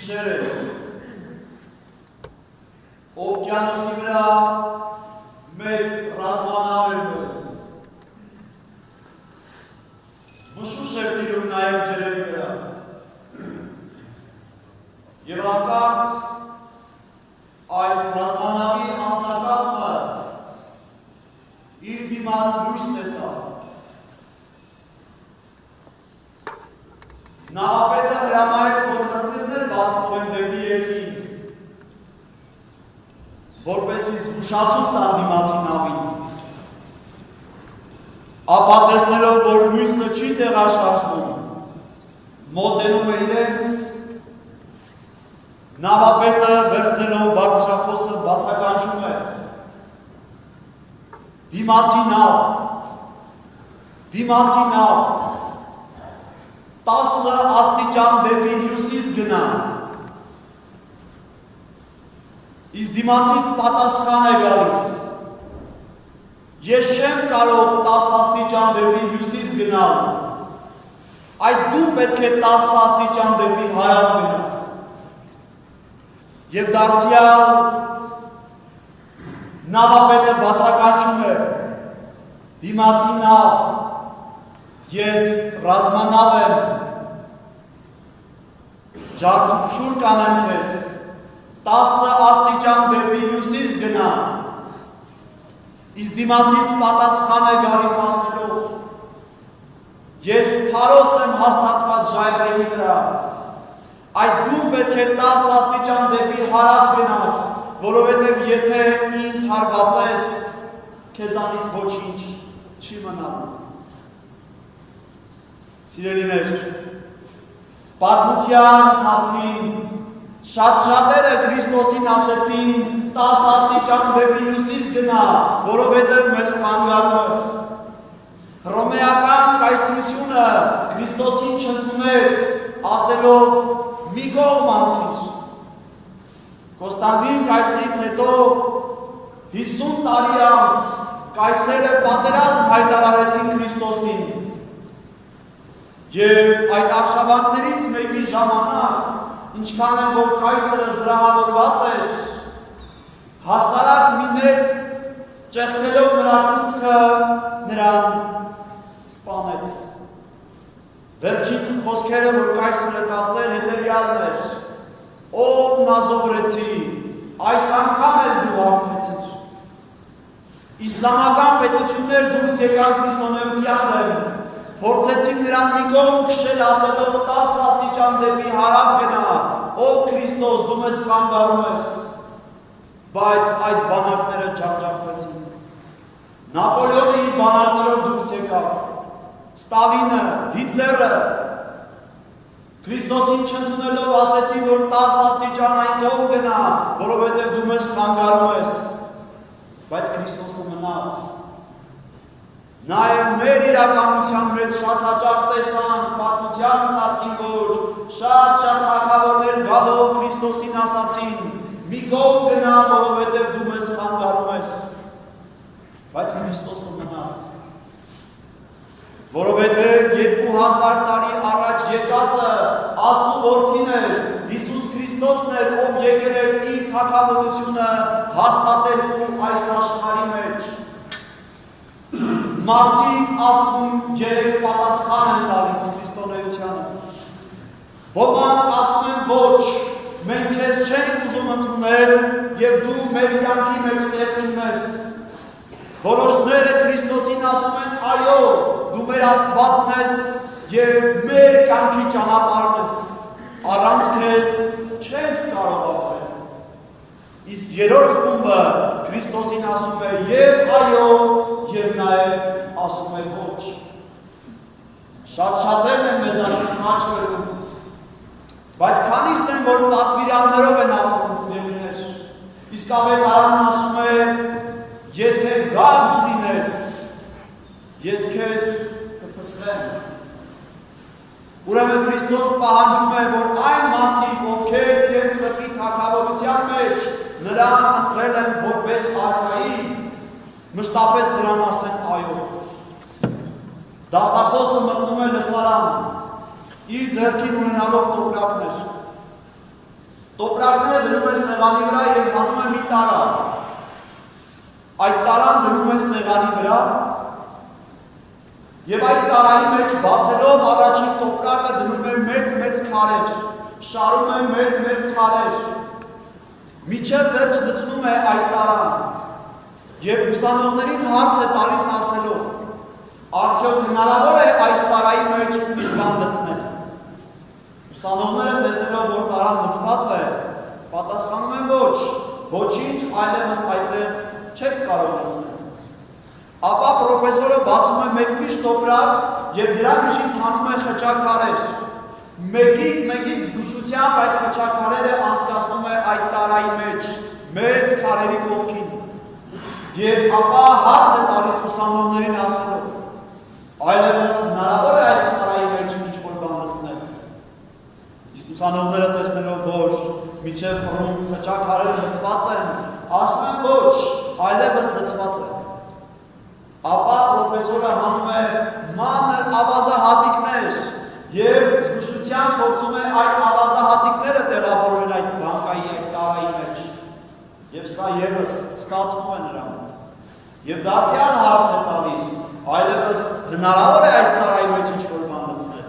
Գիշեր է, օվկիանոսի վրա մեծ ռազմանավ էր մնում, մշուշ էր տիրում նաև ջրերի վրա, և հանկարծ այս ռազմանավի անձնակազմը իր դիմաց լույս տեսավ։ Նավապետը հրամայեց, որ մրթիռներ բացվող են դեպի երկինք, որպեսզի զգուշացում տան դիմացի նավին։ Ապա տեսնելով, որ լույսը չի տեղաշարժվում, մոտենում է իրենց, նավապետը վերցնելով բարձրախոսը բացականչում է. Դիմացի նավ, 10 աստիճան դեպի հյուսիս գնա, իսկ դիմացից պատասխան է գալիս. Ես չեմ կարող 10 աստիճան դեպի հյուսիս գնալ, այդ դու պետք է 10 աստիճան դեպի հարավ գնաս։ Եվ դարձյալ նավապետը բացականչում է. Դիմացի նավ, ես ռազմանավ եմ, ջարդուփշուր կանեմ քեզ, 10 աստիճան դեպի հյուսիս գնա, իսկ դիմացից պատասխան է գալիս ասելով. Ես փարոս եմ հաստատված ժայռերի վրա, այդ դու պետք է 10 աստիճան դեպի հարավ գնաս, որովհետև եթե ինձ հարվածես, քեզանից ոչինչ չի մնալու։ Սիրելիներ, պատմության ընթացքին շատ-շատերը Քրիստոսին ասեցին 10 աստիճան դեպի հյուսիս գնա, որովհետև մեզ խանգարում ես։ Հռոմեական կայսրությունը Քրիստոսին չընդունեց, ասելով մի կողմ անցիր։ Կոստանդին կայսրից հետո 50 տարի անց կայսրերը պատերազմ հայտարարեցին Քրիստոսին, և այդ արշավանքներից մեկի ժամանակ, ինչքան են որ կայսրը զրահավորված էր, հասարակ մի նետ ճեղքելով նրա կուծքը նրան սպանեց։ Վերջին խոսքերը, որ կայսրը կասեր, հետևյալն էր. ով նազովրեցի, այս անգամ էլ դու հարթեցիր։ Իսլամական պետություններ դուրս եկան քրիստոնեության դեմ, փորձեցին նրան մի կողմ քշել, ասելով 10 աստիճան դեպի հարավ գնա, ով Քրիստոս, դու մեզ խանգարում ես, բայց այդ բանակները ջախջախվեցին։ Նապոլեոնի բանակներով դուրս եկավ, Ստալինը, Հիտլերը, Քրիստոսին չընդունելով ասեցին, որ 10 աստիճան այն կողմ գնա, որովհետև դու մեզ խանգարում ես, բայց Քրիստոսը մնաց։ Նաև մեր իրականության մեջ շատ հաճախ տեսանք պատմության ընթացքին, որ շատ թագավորներ գալով Քրիստոսին ասացին. մի կողմ գնա, որովհետև դու մեզ խանգարում ես, բայց Քրիստոսը մնաց։ Որովհետև 2000 տարի առաջ եկածը Աստծու որդին էր, Հիսուս Քրիստոսն էր, ով եկել էր իր թագավորությունը հաստատելու այս աշխարհի մեջ։ Մարդիկ Աստծուն 3 պատասխան են տալիս քրիստոնեությանը։ Ոմանք ասում են ոչ, մենք քեզ չենք ուզում ընդունել և դու մեր կյանքի մեջ տեղ չունես։ Որոշները Քրիստոսին ասում են այո, դու մեր Աստվածն ես և մեր կյանքի ճանապարհն ես, առանց քեզ չենք կարող ապրել։ Իսկ երրորդ խումբը Քրիստոսին ասում է և այո, և նաև ասում է ոչ։ Շատ-շատերն են մեզանից խաչ վերում, բայց քանիստ են, որ պատվիրաններով են ապրում, սիրելիներ, իսկ ավետարանն ասում է եթե գարջ լինես, ես քեզ կփսրեմ։ Ուրեմն Քրիստոս պահանջում է, որ այն մարդիկ, ովքեր իրենց սրտի թագավորության մեջ նրան ընտրել են որպես արքայի, մշտապես նրան ասեն այո։ Դասախոսը մտնում է լսարան, իր ձեռքին ունենալով տոպրակներ, Տոպրակները դնում է սեղանի վրա և հանում է մի տարա։ Այդ տարան դնում է սեղանի վրա և այդ տարայի մեջ բացելով առաջին տոպրակը դնում է մեծ քարեր, շարում է մեծ քարեր, մինչև վերջ լցնում է այդ տարան և ուսանողներին հարց է տալիս ասելով. արդյոք հնարավոր է այս տարայի մեջ ուրիշ բան լցնել։ Ուսանողները տեսնելով, որ տարան լցված է, պատասխանում են ոչ, ոչինչ այլևս այդտեղ չեք կարող լցնել։ Ապա պրոֆեսորը բացում է մեկ ուրիշ տոպրակ և դրա միջից հանում է խճաքարեր։ Մեկիկ զգուշությամբ այդ խճաքարերը անցկացնում է այդ տարայի մեջ, մեծ քարերի կողքին։ Եվ ապա հարց է տալիս ուսանողներին ասելով. այլևս հնարավոր է այս տարայի մեջ ինչ-որ բան լցնել։ Իսկ ուսանողները տեսնելով, որ մինչև հռում խճաքարերը լցված են, ասում են ոչ, այլևս լցված է։ Ապա պրոֆեսորը հանում է մանր ավազահատիկներ և զգուշությամբ փորձում է այդ ավազահատիկները տեղավորել այդ բանկայի այդ տարայի մեջ։ Եվ սա ևս ստացվում է նրա մոտ։ Եվ դարձյալ հարց է տալիս. այլևս հնարավոր է այս տարայի մեջ ինչ-որ բան լցնել։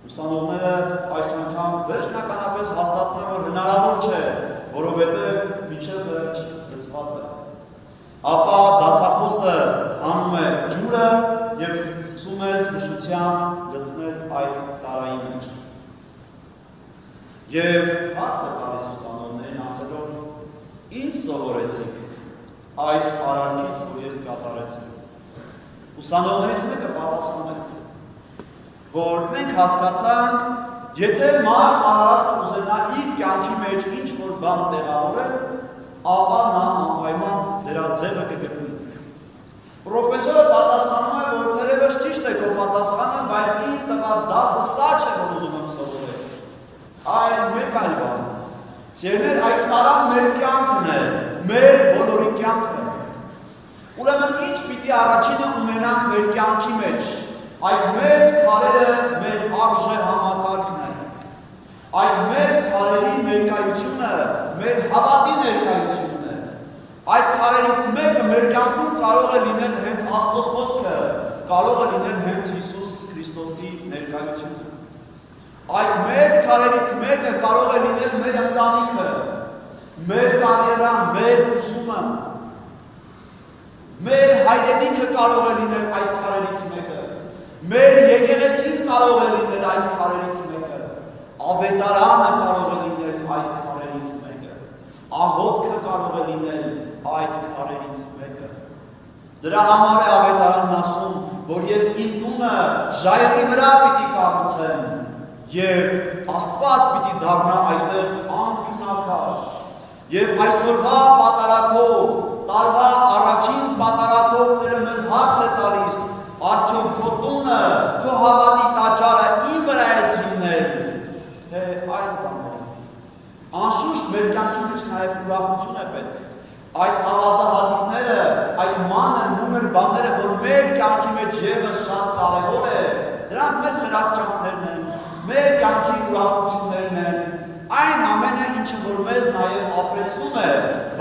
Ուսանողները այս անգամ վերջնականապես հաստատում են, որ հնարավոր չէ, որովհետև մինչև վերջ լցված է։ Ապա դասախոսը հանում է ջուրը և սկսում է զգուշությամբ լցնել այդ տարայի մեջ։ Եվ հարց է տալիս ուսանողներին ասելով. ինչ սովորեցիք այս արարքից, որ ես կատարեցի։ Ուսանողներից մեկը պատասխանեց, որ մենք հասկացանք, եթե մարդ արարածը ուզենա իր կյանքի մեջ ինչ-որ բան տեղավորել, ապա նա անպայման դրա ձևը կգտնի։ Պրոֆեսորը պատասխանում է, որ թերևս ճիշտ է քո պատասխանը, բայց իր տված դասը սա չէ, որ ուզում եմ սովորել։ Այլ մեկ այլ բան։ Սիրելիներ, այդ տարան մեր կյանքն է, մեր բոլորի կյանքը։ Ուրեմն ինչ պիտի առաջինը ունենանք մեր կյանքի մեջ։ Այդ մեծ քարերը մեր արժե համակարգն է։ Այդ մեծ քարերի ներկայությունը մեր հավատի ներկայությունն է։ Այդ քարերից մեկը մեր կյանքում կարող է լինել հենց Աստծո խոսքը, կարող է լինել հենց Հիսուս Քրիստոսի ներկայությունը։ Այդ մեծ քարերից մեկը կարող է լինել մեր ընտանիքը, մեր կարիերան, մեր ուսումը, մեր հայրենիքը կարող է լինել այդ քարերից մեկը, մեր եկեղեցին կարող է լինել այդ քարերից մեկը, ավետարանը կարող է լինել այդ քարերից մեկը, աղոթքը կարող է լինել այդ քարերից մեկը։ Դրա համար է ավետարանն ասում, որ ես իմ տունը ժայռի վրա պիտի կառուցեմ և Աստված պիտի դառնա այդտեղ անկյունակար։ Եվ այսօրվա պատարագով, տարվա առաջին պատարագով Տերը մեզ հարց է տալիս. արդյոք քո տունը, քո հավատի տաճարը իմ վրա ես հիմնել, թե այլ բաներ։ Անշուշտ մեր կյանքի մեջ նաև ուրախություն է պետք։ Այդ ավազահատիկները, այդ մանր բաները, որ մեր կյանքի մեջ ևս շատ կարևոր է, դրանք մեր խրախճանքներն են, մեր կյանքի ուրախություններն են, այն ամենը, ինչը որ մեզ նաև ապրեցնում է,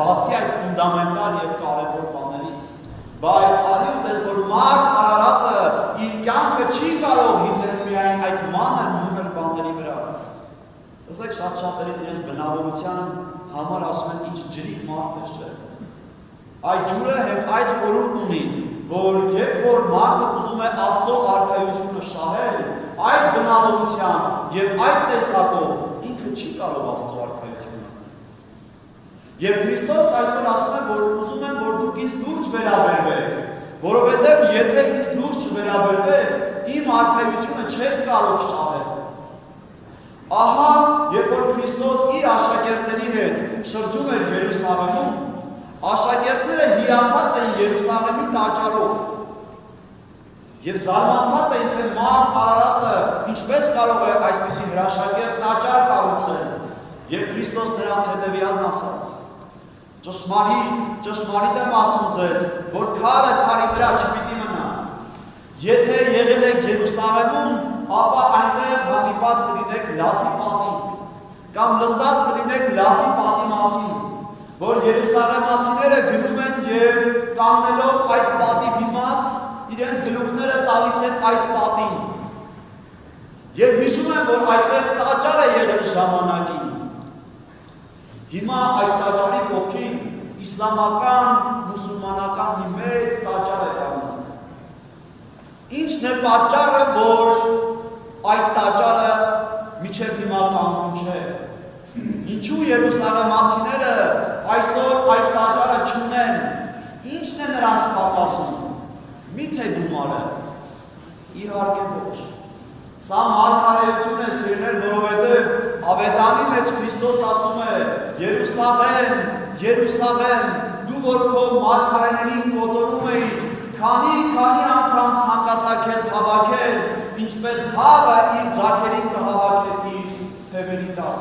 բացի այդ ֆունդամենտալ և կարևոր բաներից։ Բայց արի ուտես, որ մարդ արարածը իր կյանքը չի կարող հիմնել միայն այդ մանր բաների վրա։ Տեսեք, շատ-շատերին ես բնավորության համար ասում են ինչ ջրիկ մարդ ես չէ։ Այդ ջուրը հենց այդ խորհուրդ ունի, որ երբ որ մարդը ուզում է Աստծո արքայությունը շահել, այդ բնավորությամբ և այդ տեսակով ինքը չի կարող Աստծո արքայությունը։ Եվ Քրիստոս այսօր ասում է, որ ուզում եմ, որ դուք ինձ լուրջ վերաբերվեք, որովհետև եթե ինձ լուրջ չվերաբերվեք, իմ արքայությունը չեք կարող շահել։ Ահա, երբ որ Քրիստոս իր աշակերտների հետ շրջում էր Երուսաղեմում, աշակերտները հիացած էին Երուսաղեմի տաճարով և զարմացած էին, թե մարդ արարածը ինչպես կարող է այսպիսի հրաշագերտ տաճար կառուցել, և Քրիստոս նրանց հետևյալն ասաց. ճշմարիտ եմ ասում ձեզ, որ քարը քարի վրա չպիտի մնա։ Եթե եղել եք Երուսաղեմում, ապա այնտեղ հանդիպած կլինեք լացի պատին, կամ լսած կլինեք լացի պատի մասին, որ Երուսաղեմացիները գնում են և կանգնելով այդ պատի դիմաց իրենց գլուխները տալիս են այդ պատին և հիշում են, որ այդտեղ տաճար է եղել ժամանակին։ Հիմա այդ տաճարի կողքին իսլամական, մուսուլմանական մի մեծ տաճար է կանգնած։ Ինչն է պատճառը, որ այդ տաճարը մինչև հիմա կանգուն չէ։ Ինչու Երուսաղեմացիները այսօր այդ տաճարը չունեն։ Ինչն է նրանց պակասում։ Միթե գումարը։ Իհարկե ոչ։ Սա մարգարեություն է սիրներ, որովհետև Ավետարանի մեջ Քրիստոս ասում է. Երուսաղեմ, Երուսաղեմ, դու որ քո մարգարեներին կոտորում էիր, քանի անգամ ցանկացա քեզ հավաքել, ինչպես հողը իր ձագերին կհավաքեր իր թևերի տակ։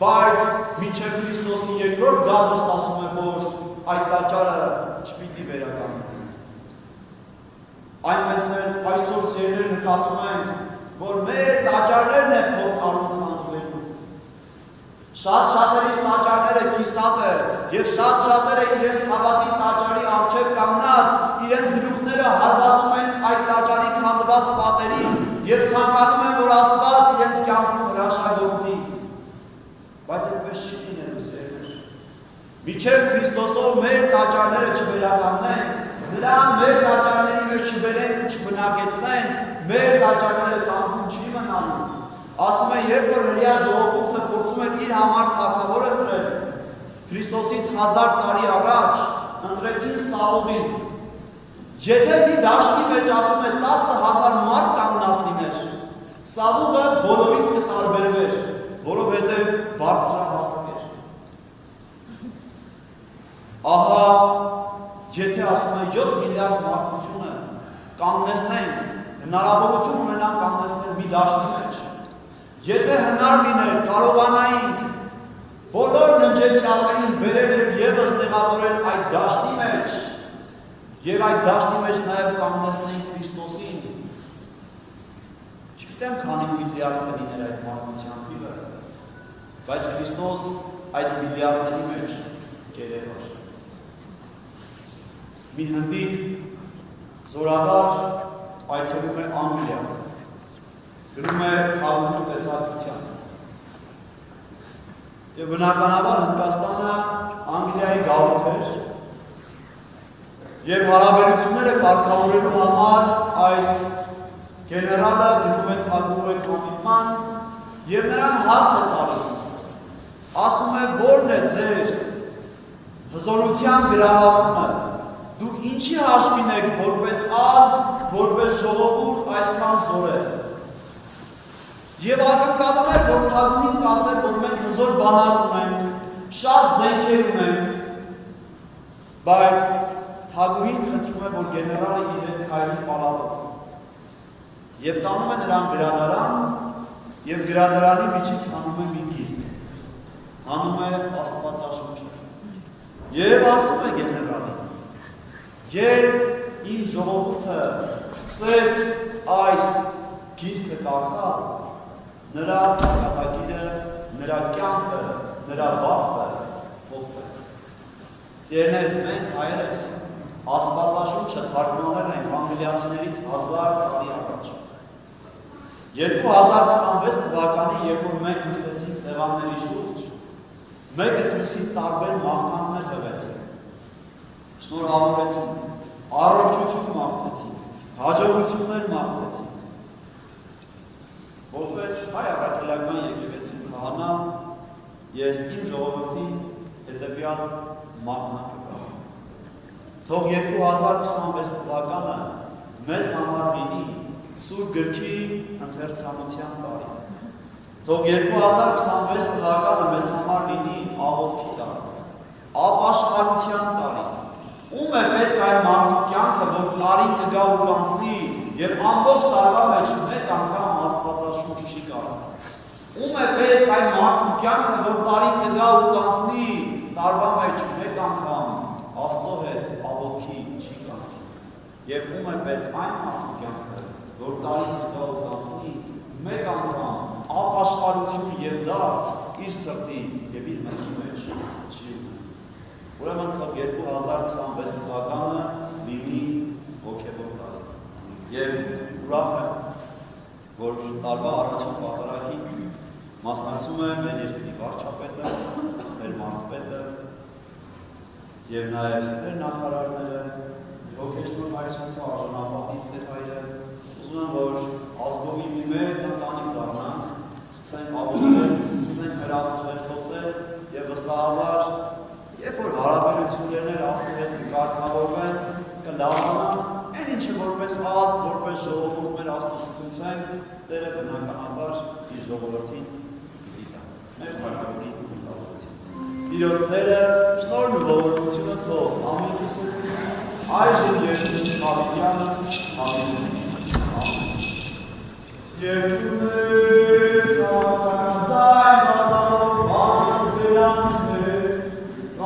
Բայց մինչև Քրիստոսի երկրորդ գալուստ ասում է, որ այդ տաճարը չպիտի վերականգնվի։ Այնպես էլ այսօր ձերներ նկատում ենք, որ մեր տաճարներն են փորձառուն քանդվելու։ Շատ-շատերից տաճարները կիսատ է և շատ-շատերը իրենց հավատի տաճարի առջև կանգնած իրենց գլուխները հարվածում են այդ տաճարի քանդված պատերին և ցանկանում են, որ Աստված իրենց կյանքում հրաշագործի։ Բայց այդպես չի լինելու սերներ։ Մինչև Քրիստոսով մեր տաճարները չվերականգնենք, նրան մեր տաճարների մեջ չբերենք ու չբնակեցնենք, մեր տաճարները կանգուն չի մնալու։ Ասում է, երբ որ հրեա ժողովուրդը փորձում էր իր համար թագավոր ընտրել, Քրիստոսից 1000 տարի առաջ ընտրեցին Սաուլին։ Եթե մի դաշտի մեջ ասում է 10,000 մարդ կանգնած լիներ, Սաուլը բոլորից կտարբերվեր, որովհետև բարձրահասակ էր։ Ահա, եթե ասում է 7 միլիարդ մարդությունը կանգնեցնենք, հնարավորություն ունենանք կանգնեցնել մի դաշտի մեջ, եթե հնար լիներ կարողանայինք բոլոր ննջեցյալներին բերել և ևս տեղավորել այդ դաշտի մեջ և այդ դաշտի մեջ նաև կանգնեցնենք Քրիստոսին, չգիտեմ քանի միլիարդ կլիներ այդ մարդության թիվը, բայց Քրիստոս այդ միլիարդների մեջ կերևար։ Մի հնդիկ զորավար այցելում է Անգլիա, գրում է Թագուհու տեսակցության և բնականաբար Հնդկաստանը Անգլիայի գաղութ էր և հարաբերությունները կարգավորելու համար այս գեներալը գնում է Թագուհու հետ հանդիպման և նրան հարց է տալիս, ասում է, որն է ձեր հզորության գրավակումը, դուք ինչի հաշվին եք որպես ազգ, որպես ժողովուրդ այսքան զորել։ Եվ ակնկալում էր, որ Թագուհին կասեր, որ մենք հզոր բանակ ունենք, շատ զենքեր ունենք, բայց Թագուհին խնդրում է, որ գեներալը իր հետ քայլի պալատով և տանում է նրան գրադարան և գրադարանի միջից հանում է մի գիրք, հանում է Աստվածաշունչը և ասում է գեներալին, երբ իմ ժողովուրդը սկսեց այս գիրքը կարդալ, նրա ճակատագիրը, նրա կյանքը, նրա բախտը փոխվեց։ Ձերներ, մենք հայերս Աստվածաշունչը թարգմանել ենք անգլիացիներից 1000 տարի առաջ։ 2026 թվականին, երբ որ մենք նստեցինք սեղանների շուրջ, մեկս մյուսին տարբեր մաղթանքներ տվեցինք, շնորհավորեցինք, առողջություն մաղթեցինք, հաջողություններ մաղթեցինք։ Որպես հայ առաքելական եկեղեցի քահանա, ես իմ ժողովրդին հետևյալ մաղթանքը կասեմ։ Թող 2026 թվականը մեզ համար լինի Սուրբ Գրքի ընթերցանության տարի։ Թող 2026 թվականը մեզ համար լինի աղոթքի տարի, ապաշխարության տարի։ Ում է պետք այն մարդու կյանքը, որ տարին կգա ու կանցնի և ամբողջ տարվա մեջ մեկ անգամ Աստվածաշունչ չի կարդա։ Ում է պետք այն մարդու կյանքը, որ տարին կգա ու կանցնի տարվա մեջ մեկ անգամ Աստծո հետ աղոթքի չի կանգնի։ Եվ ում է պետք այն մարդու կյանքը, որ տարին կգա ու կանցնի մեկ անգամ ապաշխարություն եւ դարձ իր սրտի եւ իր մտքի մեջ չի ունենում։ Ուրեմն թող 2026 թվականը լինի ոգևոր տարի։ Եվ ուրախ եմ, որ տարվա առաջին պատարագին մասնակցում է մեր երկրի վարչապետը, մեր մարզպետը եւ նաեւ մեր նախարարները, ոգեշնոր այսօր արժանապատիվ տերերը, ուզում եմ, որ ազգովի մի մեծ ընտանիք դառնանք, սկսենք աղոթել, սկսենք մեր Աստծու հետ խոսել եւ վստահաբար, երբ որ հարաբերություններն Աստծու հետ կկարգավորվեն, կլավանան, այն ինչը որպես ազգ, որպես ժողովուրդ մեր Աստծուց խնդրենք, Տերը բնականաբար իր ժողովրդին պիտի տա։ Մեր թագավորի ուղղությամբ։ Տիրոջ սերը, շնորհն ու ողորմությունը թող ամենքիս այժմ եւ միշտ հավիտյանս, ամենքից։ Ամեն։